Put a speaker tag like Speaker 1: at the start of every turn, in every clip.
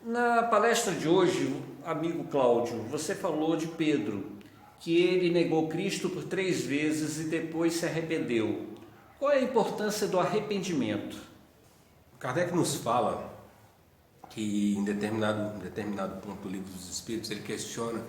Speaker 1: Na palestra de hoje, amigo Cláudio, você falou de Pedro, que ele negou Cristo por 3 vezes e depois se arrependeu. Qual é a importância do arrependimento?
Speaker 2: Kardec nos fala que em determinado ponto do Livro dos Espíritos, ele questiona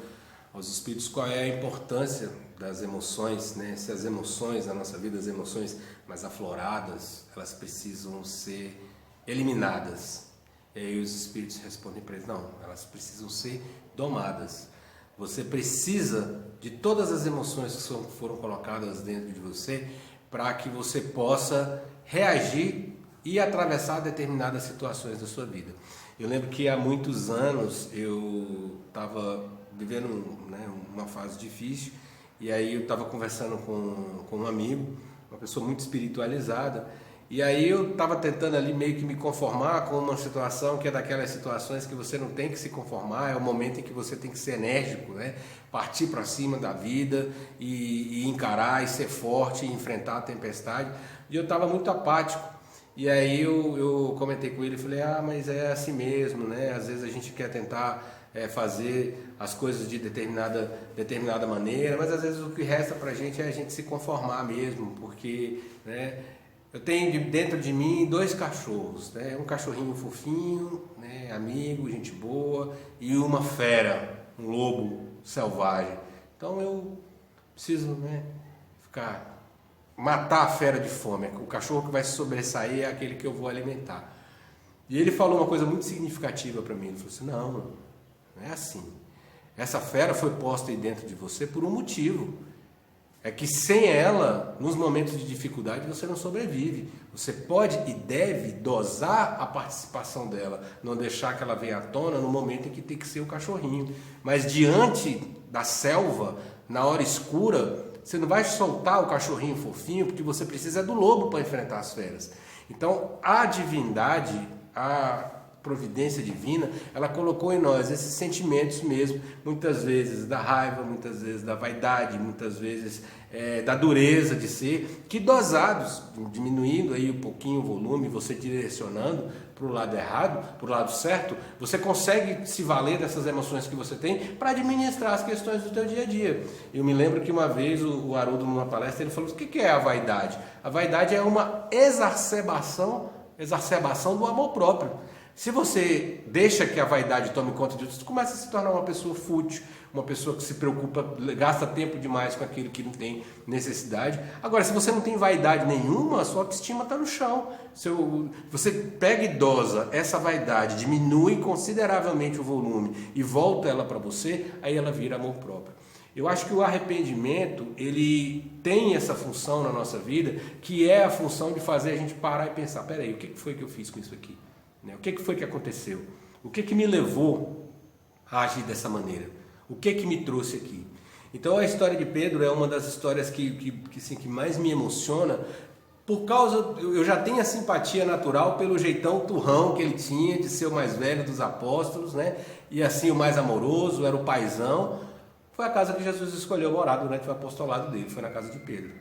Speaker 2: aos espíritos qual é a importância das emoções, né? Se as emoções na nossa vida, as emoções mais afloradas, elas precisam ser eliminadas. E aí os espíritos respondem para eles, não, elas precisam ser domadas. Você precisa de todas as emoções que foram colocadas dentro de você para que você possa reagir e atravessar determinadas situações da sua vida. Eu lembro que há muitos anos eu estava vivendo, né, uma fase difícil, e aí eu estava conversando com um amigo, uma pessoa muito espiritualizada, e aí eu estava tentando ali meio que me conformar com uma situação que é daquelas situações que você não tem que se conformar, é o momento em que você tem que ser enérgico, né? Partir para cima da vida e encarar e ser forte e enfrentar a tempestade. E eu estava muito apático. E aí eu comentei com ele e falei, mas é assim mesmo, né? Às vezes a gente quer tentar fazer as coisas de determinada maneira, mas às vezes o que resta pra gente é a gente se conformar mesmo, porque, né, eu tenho dentro de mim 2 cachorros, né? Um cachorrinho fofinho, né, amigo, gente boa, e uma fera, um lobo selvagem. Então eu preciso, né, matar a fera de fome. O cachorro que vai se sobressair é aquele que eu vou alimentar. E ele falou uma coisa muito significativa para mim. Ele falou assim, não é assim. Essa fera foi posta aí dentro de você por um motivo. É que sem ela, nos momentos de dificuldade, você não sobrevive. Você pode e deve dosar a participação dela, não deixar que ela venha à tona no momento em que tem que ser o cachorrinho. Mas diante da selva, na hora escura, você não vai soltar o cachorrinho fofinho, porque você precisa do lobo para enfrentar as feras. Então, a divindade, a providência divina, ela colocou em nós esses sentimentos mesmo, muitas vezes da raiva, muitas vezes da vaidade, muitas vezes da dureza de ser, que dosados, diminuindo aí um pouquinho o volume, você direcionando para o lado errado, para o lado certo, você consegue se valer dessas emoções que você tem para administrar as questões do teu dia a dia. Eu me lembro que uma vez o Haroldo, numa palestra, ele falou, o que é a vaidade? A vaidade é uma exacerbação do amor próprio. Se você deixa que a vaidade tome conta de você começa a se tornar uma pessoa fútil, uma pessoa que se preocupa, gasta tempo demais com aquilo que não tem necessidade. Agora, se você não tem vaidade nenhuma, a sua autoestima está no chão. Você pega e dosa essa vaidade, diminui consideravelmente o volume e volta ela para você, aí ela vira amor próprio. Eu acho que o arrependimento, ele tem essa função na nossa vida, que é a função de fazer a gente parar e pensar, peraí, o que foi que eu fiz com isso aqui? O que foi que aconteceu? O que me levou a agir dessa maneira? O que me trouxe aqui? Então a história de Pedro é uma das histórias que mais me emociona, por causa, eu já tenho a simpatia natural pelo jeitão turrão que ele tinha de ser o mais velho dos apóstolos, né? E assim o mais amoroso, era o paizão. Foi a casa que Jesus escolheu morar durante o apostolado dele, foi na casa de Pedro.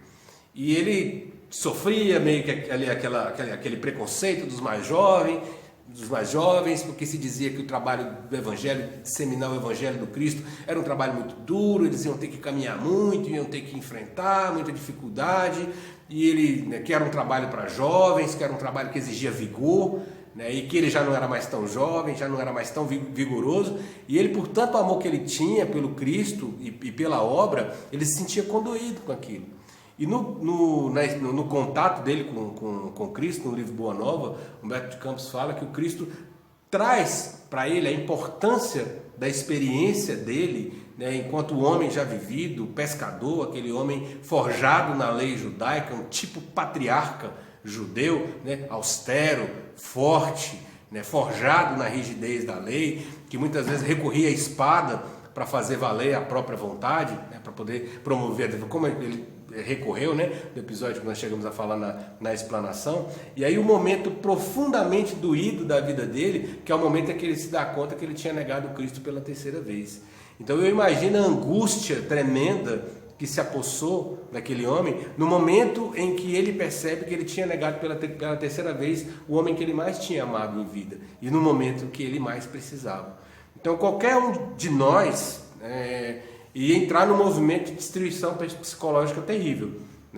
Speaker 2: E ele sofria meio que aquele preconceito dos mais jovens, porque se dizia que o trabalho do Evangelho, disseminar o Evangelho do Cristo, era um trabalho muito duro, eles iam ter que caminhar muito, iam ter que enfrentar muita dificuldade, e ele, né, que era um trabalho para jovens, que era um trabalho que exigia vigor, né, e que ele já não era mais tão jovem, já não era mais tão vigoroso, e ele, por tanto amor que ele tinha pelo Cristo e pela obra, ele se sentia condoído com aquilo. E no contato dele com Cristo, no livro Boa Nova, Humberto de Campos fala que o Cristo traz para ele a importância da experiência dele, né, enquanto homem já vivido, pescador, aquele homem forjado na lei judaica, um tipo patriarca judeu, né, austero, forte, né, forjado na rigidez da lei, que muitas vezes recorria à espada para fazer valer a própria vontade, né, para poder promover, como ele recorreu, né, no episódio que nós chegamos a falar na explanação. E aí o momento profundamente doído da vida dele, que é o momento em que ele se dá conta que ele tinha negado Cristo pela 3ª vez. Então eu imagino a angústia tremenda que se apossou daquele homem no momento em que ele percebe que ele tinha negado pela terceira vez o homem que ele mais tinha amado em vida e no momento que ele mais precisava. Então qualquer um de nós ia entrar num movimento de destruição psicológica terrível.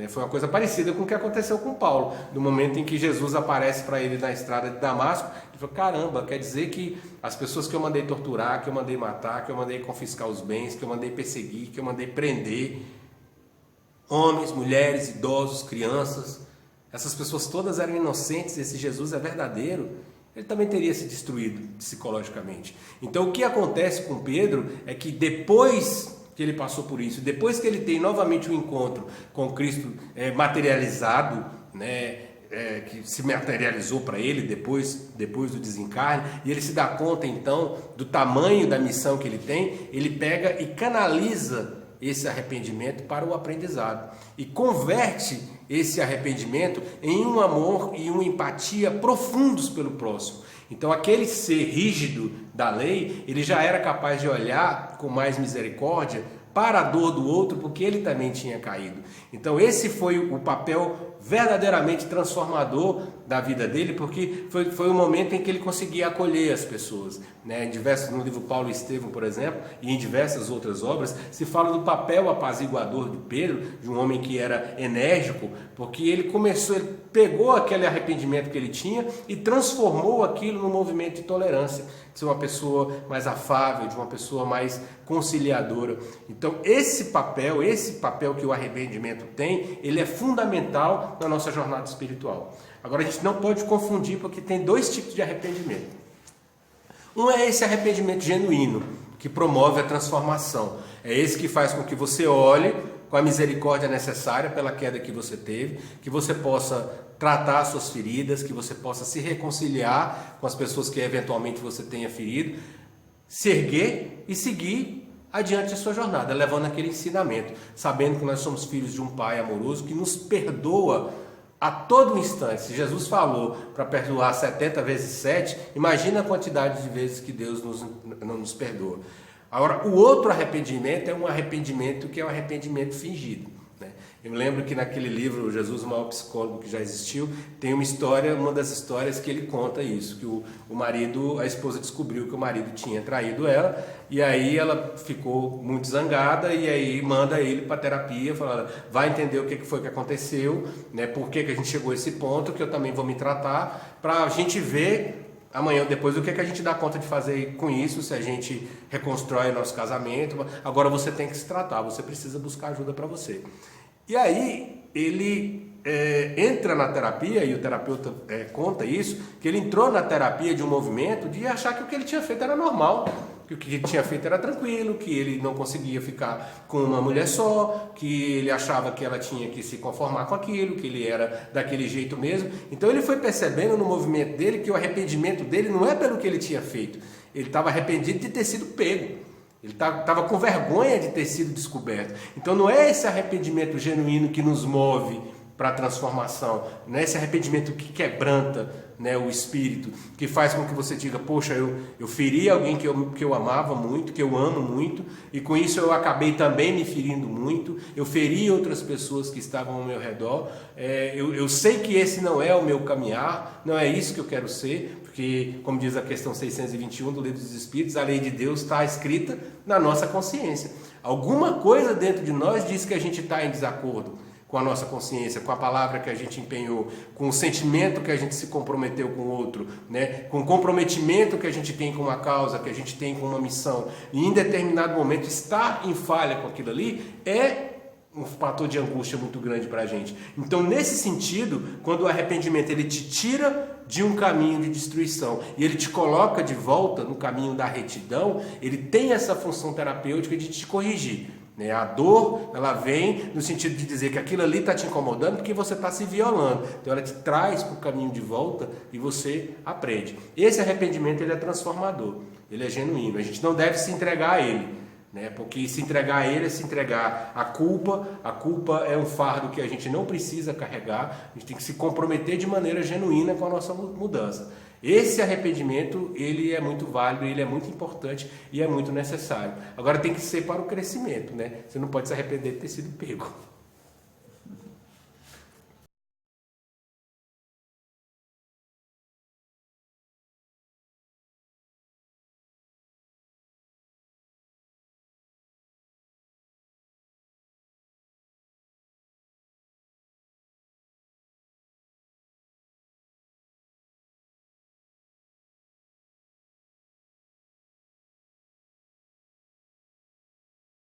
Speaker 2: Foi uma coisa parecida com o que aconteceu com Paulo, no momento em que Jesus aparece para ele na estrada de Damasco. Ele falou: caramba, quer dizer que as pessoas que eu mandei torturar, que eu mandei matar, que eu mandei confiscar os bens, que eu mandei perseguir, que eu mandei prender, homens, mulheres, idosos, crianças, essas pessoas todas eram inocentes, esse Jesus é verdadeiro, ele também teria se destruído psicologicamente. Então o que acontece com Pedro é que depois que ele passou por isso, depois que ele tem novamente um encontro com Cristo materializado, que se materializou para ele depois do desencarne, e ele se dá conta então do tamanho da missão que ele tem, ele pega e canaliza esse arrependimento para o aprendizado e converte esse arrependimento em um amor e uma empatia profundos pelo próximo. Então aquele ser rígido da lei, ele já era capaz de olhar com mais misericórdia para a dor do outro, porque ele também tinha caído. Então esse foi o papel verdadeiramente transformador da vida dele, porque foi o momento em que ele conseguia acolher as pessoas. No livro Paulo e Estevão, por exemplo, e em diversas outras obras, se fala do papel apaziguador de Pedro, de um homem que era enérgico, porque ele pegou aquele arrependimento que ele tinha e transformou aquilo num movimento de tolerância, de ser uma pessoa mais afável, de uma pessoa mais conciliadora. Então esse papel que o arrependimento tem, ele é fundamental na nossa jornada espiritual. Agora a gente não pode confundir, porque tem dois tipos de arrependimento. Um é esse arrependimento genuíno, que promove a transformação. É esse que faz com que você olhe com a misericórdia necessária pela queda que você teve, que você possa tratar as suas feridas, que você possa se reconciliar com as pessoas que eventualmente você tenha ferido, se erguer e seguir adiante a sua jornada, levando aquele ensinamento, sabendo que nós somos filhos de um Pai amoroso que nos perdoa a todo instante. Se Jesus falou para perdoar 70 vezes 7, imagina a quantidade de vezes que Deus não nos perdoa. Agora, o outro arrependimento é um arrependimento que é um arrependimento fingido. Eu me lembro que naquele livro, Jesus, o maior psicólogo que já existiu, tem uma das histórias que ele conta isso, que a esposa descobriu que o marido tinha traído ela, e aí ela ficou muito zangada, e aí manda ele para terapia, falando: vai entender o que foi que aconteceu, por que a gente chegou a esse ponto, que eu também vou me tratar, para a gente ver amanhã ou depois o que a gente dá conta de fazer com isso, se a gente reconstrói nosso casamento. Agora você tem que se tratar, você precisa buscar ajuda para você. E aí ele entra na terapia, e o terapeuta conta isso, que ele entrou na terapia de um movimento de achar que o que ele tinha feito era normal, que o que ele tinha feito era tranquilo, que ele não conseguia ficar com uma mulher só, que ele achava que ela tinha que se conformar com aquilo, que ele era daquele jeito mesmo. Então ele foi percebendo no movimento dele que o arrependimento dele não é pelo que ele tinha feito, ele estava arrependido de ter sido pego. Ele estava com vergonha de ter sido descoberto. Então não é esse arrependimento genuíno que nos move para a transformação, não é esse arrependimento que quebranta o espírito, que faz com que você diga: poxa, eu feri alguém que eu amava muito, que eu amo muito, e com isso eu acabei também me ferindo muito, eu feri outras pessoas que estavam ao meu redor, eu sei que esse não é o meu caminhar, não é isso que eu quero ser, porque, como diz a questão 621 do Livro dos Espíritos, a lei de Deus está escrita na nossa consciência. Alguma coisa dentro de nós diz que a gente está em desacordo com a nossa consciência, com a palavra que a gente empenhou, com o sentimento que a gente se comprometeu com o outro, com o comprometimento que a gente tem com uma causa, que a gente tem com uma missão, e em determinado momento estar em falha com aquilo ali é um fator de angústia muito grande para a gente. Então, nesse sentido, quando o arrependimento ele te tira de um caminho de destruição e ele te coloca de volta no caminho da retidão, ele tem essa função terapêutica de te corrigir. A dor, ela vem no sentido de dizer que aquilo ali está te incomodando porque você está se violando. Então ela te traz para o caminho de volta e você aprende. Esse arrependimento ele é transformador, ele é genuíno. A gente não deve se entregar a ele, porque se entregar a ele é se entregar à culpa. A culpa é um fardo que a gente não precisa carregar. A gente tem que se comprometer de maneira genuína com a nossa mudança. Esse arrependimento, ele é muito válido, ele é muito importante e é muito necessário. Agora tem que ser para o crescimento, né? Você não pode se arrepender de ter sido pego.